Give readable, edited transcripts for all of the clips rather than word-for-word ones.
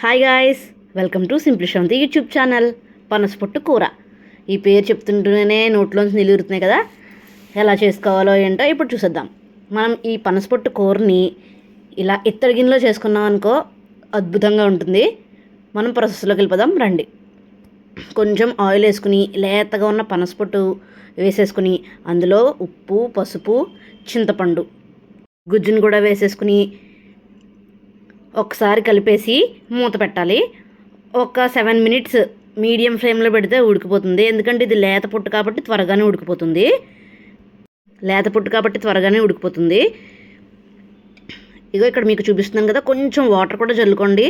Hi guys, welcome to simply Sravanthi YouTube channel. పనసపొట్టు కూర, ఈ పేరు చెప్తుంటేనే నోట్లోంచి నిలురుతున్నాయి కదా. ఎలా చేసుకోవాలో ఏంటో ఇప్పుడు చూసేద్దాం. మనం ఈ పనసపొట్టు కూరని ఇలా ఇత్తడి గిన్నెలో చేసుకున్నాం అనుకో, అద్భుతంగా ఉంటుంది. మనం ప్రాసెస్లోకి వెళ్ళిపోదాం రండి. కొంచెం ఆయిల్ వేసుకుని లేతగా ఉన్న పనసపొట్టు వేసేసుకుని అందులో ఉప్పు, పసుపు, చింతపండు గుజ్జును కూడా వేసేసుకుని ఒకసారి కలిపేసి మూత పెట్టాలి. ఒక 7 మినిట్స్ మీడియం ఫ్లేమ్లో పెడితే ఉడికిపోతుంది. ఎందుకంటే ఇది లేత పొట్టు కాబట్టి త్వరగానే ఉడికిపోతుంది. ఇగో ఇక్కడ మీకు చూపిస్తున్నాను కదా, కొంచెం వాటర్ కూడా జల్లుకోండి.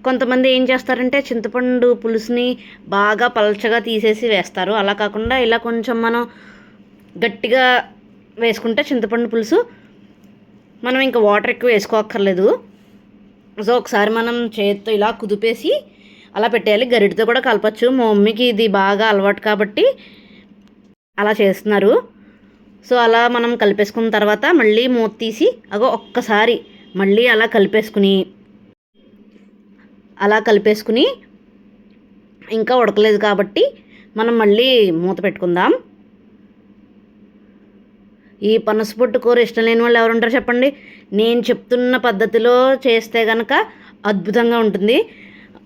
కొంతమంది ఏం చేస్తారంటే చింతపండు పులుసుని బాగా పలచగా తీసేసి వేస్తారు. అలా కాకుండా ఇలా కొంచెం మనం గట్టిగా వేసుకుంటే చింతపండు పులుసు మనం ఇంకా వాటర్ ఎక్కువ వేసుకోక్కర్లేదు. సో ఒకసారి మనం చేతితో ఇలా కుదిపేసి అలా పెట్టేయాలి. గరిటతో కూడా కలపచ్చు. మా మమ్మీకి ఇది బాగా అలవాటు కాబట్టి అలా చేస్తున్నారు. సో అలా మనం కలిపేసుకున్న తర్వాత మళ్ళీ మూత తీసి ఒక్కసారి మళ్ళీ అలా కలిపేసుకుని ఇంకా ఉడకలేదు కాబట్టి మనం మళ్ళీ మూత పెట్టుకుందాం. ఈ పనసపొట్టు కూర ఇష్టం లేని వాళ్ళు ఎవరుంటారో చెప్పండి. నేను చెప్తున్న పద్ధతిలో చేస్తే కనుక అద్భుతంగా ఉంటుంది.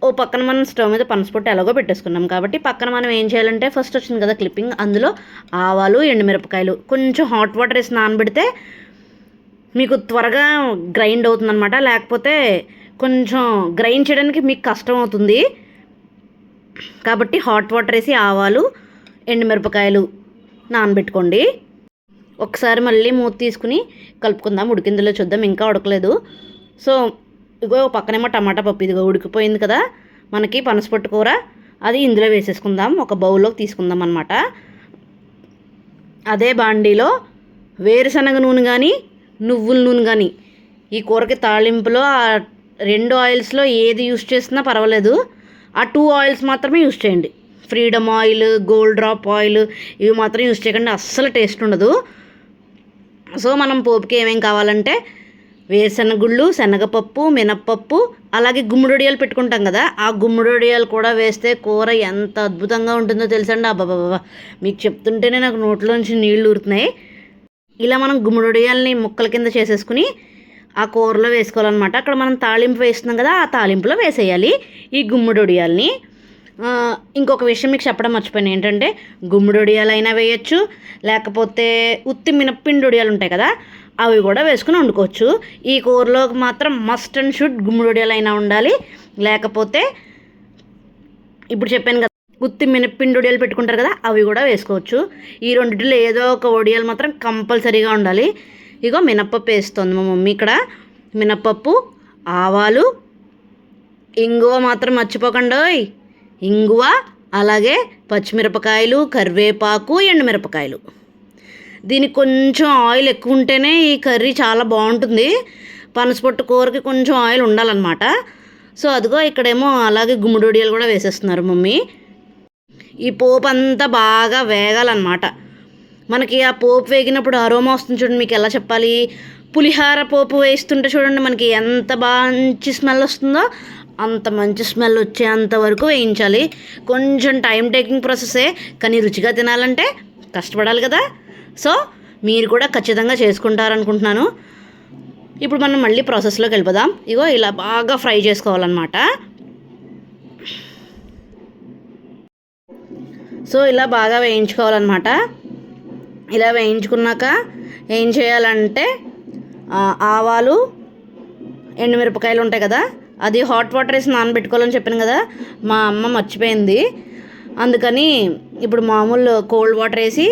ఓ పక్కన మనం స్టవ్ మీద పనసపొట్టు ఎలాగో పెట్టేసుకున్నాం కాబట్టి పక్కన మనం ఏం చేయాలంటే, ఫస్ట్ వచ్చింది కదా క్లిప్పింగ్, అందులో ఆవాలు, ఎండుమిరపకాయలు కొంచెం హాట్ వాటర్ వేసి నానబెడితే మీకు త్వరగా గ్రైండ్ అవుతుందన్నమాట. లేకపోతే కొంచెం గ్రైండ్ చేయడానికి మీకు కష్టం అవుతుంది. కాబట్టి హాట్ వాటర్ వేసి ఆవాలు, ఎండుమిరపకాయలు నానబెట్టుకోండి. ఒకసారి మళ్ళీ మూత తీసుకుని కలుపుకుందాం. ఉడికిందిలో చూద్దాం. ఇంకా ఉడకలేదు. సో ఇగో పక్కనేమో టమాటా పప్పు, ఇదిగో ఉడికిపోయింది కదా మనకి పనసపొట్టు కూర. అది ఇందులో వేసేసుకుందాం. ఒక బౌల్లోకి తీసుకుందాం అన్నమాట. అదే బాండీలో వేరుశనగ నూనె కానీ నువ్వుల నూనె కానీ, ఈ కూరకి తాళింపులో ఆ 2 ఆయిల్స్లో ఏది యూస్ చేసినా పర్వాలేదు. ఆ 2 ఆయిల్స్ మాత్రమే యూస్ చేయండి. Freedom oil, gold drop oil ఇవి మాత్రం యూస్ చేయకండి, అస్సలు టేస్ట్ ఉండదు. సో మనం పోపుకి ఏమేం కావాలంటే వేరుశనగుళ్ళు, శనగపప్పు, మినప్పప్పు, అలాగే గుమ్మడొడియాలు పెట్టుకుంటాం కదా, ఆ గుమ్మడొడియాలు కూడా వేస్తే కూర ఎంత అద్భుతంగా ఉంటుందో తెలుసండి. అబ్బాబాబా, మీకు చెప్తుంటేనే నాకు నోట్లోంచి నీళ్లు ఊరుతున్నాయి. ఇలా మనం గుమ్మడొడియాలని ముక్కల కింద చేసేసుకుని ఆ కూరలో వేసుకోవాలన్నమాట. అక్కడ మనం తాళింపు వేస్తున్నాం కదా, ఆ తాళింపులో వేసేయాలి ఈ గుమ్మడొడియాలని. ఇంకొక విషయం మీకు చెప్పడం మర్చిపోయాను. ఏంటంటే గుమ్మడొడియాలైనా వేయచ్చు, లేకపోతే ఉత్తి మినప్పిండి వడియాలు ఉంటాయి కదా, అవి కూడా వేసుకుని వండుకోవచ్చు. ఈ కూరలోకి మాత్రం మస్ట్ అండ్ షుడ్ గుమ్మడొడియాలైనా ఉండాలి. లేకపోతే ఇప్పుడు చెప్పాను కదా, ఉత్తి మినప్పిండి వడియాలు పెట్టుకుంటారు కదా, అవి కూడా వేసుకోవచ్చు. ఈ రెండిటిలో ఏదో ఒక వడియాలు మాత్రం కంపల్సరీగా ఉండాలి. ఇగో మినప్పప్పు వేస్తుంది మా మమ్మీ ఇక్కడ. మినప్పప్పు, ఆవాలు, ఇంగువ మాత్రం మర్చిపోకండి. ఇంగువ, అలాగే పచ్చిమిరపకాయలు, కరివేపాకు, ఎండుమిరపకాయలు. దీనికి కొంచెం ఆయిల్ ఎక్కువ ఉంటేనే ఈ కర్రీ చాలా బాగుంటుంది. పనసపొట్టు కూరకి కొంచెం ఆయిల్ ఉండాలన్నమాట. సో అదిగో ఇక్కడేమో అలాగే గుమ్మడొడియాలు కూడా వేసేస్తున్నారు మమ్మీ. ఈ పోపు అంతా బాగా వేగాలన్నమాట. మనకి ఆ పోపు వేగినప్పుడు అరోమా వస్తుంది చూడండి. మీకు ఎలా చెప్పాలి, పులిహార పోపు వేస్తుంటే చూడండి మనకి ఎంత మంచి స్మెల్ వస్తుందో, అంత మంచి స్మెల్ వచ్చేంత వరకు వేయించాలి. కొంచెం టైం టేకింగ్ ప్రాసెసే, కానీ రుచిగా తినాలంటే కష్టపడాలి కదా. సో మీరు కూడా ఖచ్చితంగా చేసుకుంటారనుకుంటున్నాను. ఇప్పుడు మనం మళ్ళీ ప్రాసెస్లోకి వెళ్ళిపోదాం. ఇగో ఇలా బాగా ఫ్రై చేసుకోవాలన్నమాట. సో ఇలా బాగా వేయించుకోవాలన్నమాట. ఇలా వేయించుకున్నాక ఏం చేయాలంటే ఆవాలు, ఎండుమిరపకాయలు ఉంటాయి కదా, అది హాట్ వాటర్ వేసి నానబెట్టుకోవాలని చెప్పాను కదా, మా అమ్మ మర్చిపోయింది. అందుకని ఇప్పుడు మామూలు కోల్డ్ వాటర్ వేసి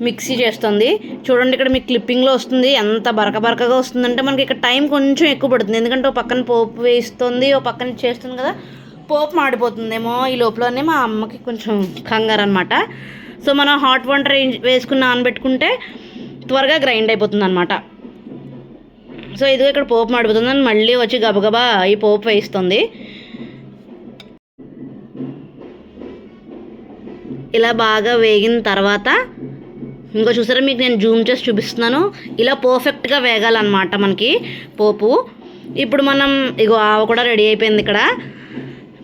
మిక్సీ చేస్తుంది. చూడండి ఇక్కడ మీకు క్లిప్పింగ్లో వస్తుంది ఎంత బరకగా వస్తుందంటే మనకి ఇక్కడ టైం కొంచెం ఎక్కువ పడుతుంది. ఎందుకంటే ఓ పక్కన పోపు వేస్తుంది, ఓ పక్కన చేస్తుంది కదా, పోపు మాడిపోతుందేమో ఈ లోపలనే మా అమ్మకి కొంచెం కంగారు అనమాట. సో మనం హాట్ వాటర్ వేసుకుని నానబెట్టుకుంటే త్వరగా గ్రైండ్ అయిపోతుంది అనమాట. సో ఇదిగో ఇక్కడ పోపు మాడిపోతుందని మళ్ళీ వచ్చి గబగబా ఈ పోపు వేస్తుంది. ఇలా బాగా వేగిన తర్వాత ఇంకో చూసారా, మీకు నేను జూమ్ చేసి చూపిస్తున్నాను. ఇలా పర్ఫెక్ట్గా వేగాలన్నమాట మనకి పోపు. ఇప్పుడు మనం ఇగో ఆవ కూడా రెడీ అయిపోయింది. ఇక్కడ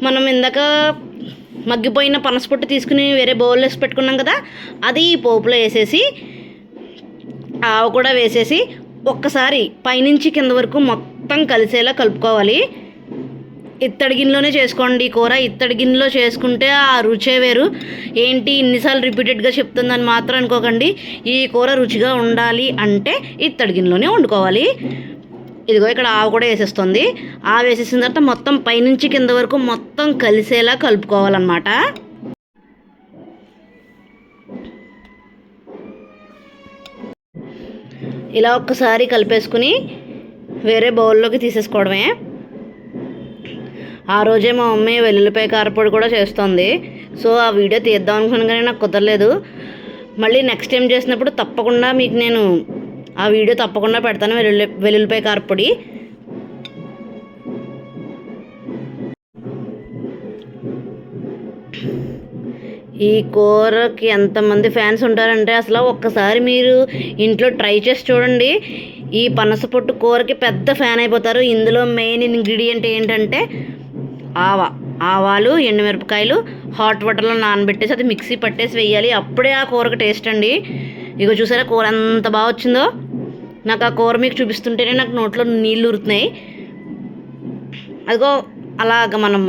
మనం ఇందాక మగ్గిపోయిన పనసపొట్టు తీసుకుని వేరే బౌల్లో వేసి పెట్టుకున్నాం కదా, అది ఈ పోపులో వేసేసి ఆవ కూడా వేసేసి ఒక్కసారి పైనుంచి కింద వరకు మొత్తం కలిసేలా కలుపుకోవాలి. ఇత్తడి గిన్నెలోనే చేసుకోండి కూర. ఇత్తడి గిన్నెలో చేసుకుంటే ఆ రుచే వేరు. ఏంటి ఇన్నిసార్లు రిపీటెడ్గా చెప్తుందని మాత్రం అనుకోకండి. ఈ కూర రుచిగా ఉండాలి అంటే ఇత్తడి గిన్నెలోనే వండుకోవాలి. ఇదిగో ఇక్కడ ఆవు కూడా వేసేస్తుంది. ఆవు వేసేసిన తర్వాత మొత్తం పైనుంచి కింద వరకు మొత్తం కలిసేలా కలుపుకోవాలన్నమాట. ఇలా ఒక్కసారి కలిపేసుకుని వేరే బౌల్లోకి తీసేసుకోవడమే. ఆ రోజే మా మమ్మీ వెల్లుల్లిపాయ కారపొడి కూడా చేస్తుంది. సో ఆ వీడియో తీద్దాం అనుకున్నాను కానీ నాకు కుదరలేదు. మళ్ళీ నెక్స్ట్ టైం చేసినప్పుడు తప్పకుండా మీకు నేను ఆ వీడియో తప్పకుండా పెడతాను. వెల్లుల్లిపాయ కారపొడి ఈ కూరకి ఎంతమంది ఫ్యాన్స్ ఉంటారంటే అసలు ఒక్కసారి మీరు ఇంట్లో ట్రై చేసి చూడండి. ఈ పనసపొట్టు కూరకి పెద్ద ఫ్యాన్ అయిపోతారు. ఇందులో మెయిన్ ఇంగ్రీడియంట్ ఏంటంటే ఆవాలు, ఎండుమిరపకాయలు హాట్ వాటర్లో నానబెట్టేసి అది మిక్సీ పట్టేసి వేయాలి. అప్పుడే ఆ కూరకు టేస్ట్ అండి. ఇగో చూసారా కూర ఎంత బాగా వచ్చిందో. నాకు ఆ కూర మీకు చూపిస్తుంటేనే నాకు నోట్లో నీళ్ళు ఊరుతున్నాయి. అదిగో అలాగ మనం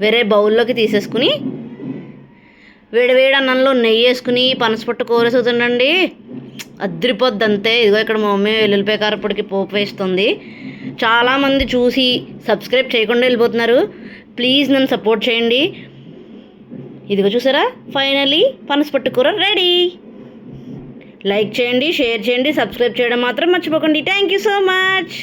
వేరే బౌల్లోకి తీసేసుకుని వేడివేడి అన్నంలో నెయ్యి వేసుకుని పనసపొట్టు కూర చూడండి, అద్దరిపోద్ది అంతే. ఇదిగో ఇక్కడ మా మమ్మీ వెల్లుల్లిపాయ కారపొడికి పోపు వేస్తుంది. చాలామంది చూసి సబ్స్క్రైబ్ చేయకుండా వెళ్ళిపోతున్నారు. ప్లీజ్ నన్ను సపోర్ట్ చేయండి. ఇదిగో చూసారా ఫైనలీ పనసపొట్టు కూర రెడీ. లైక్ చేయండి, షేర్ చేయండి, సబ్స్క్రైబ్ చేయడం మాత్రం మర్చిపోకండి. Thank you so much.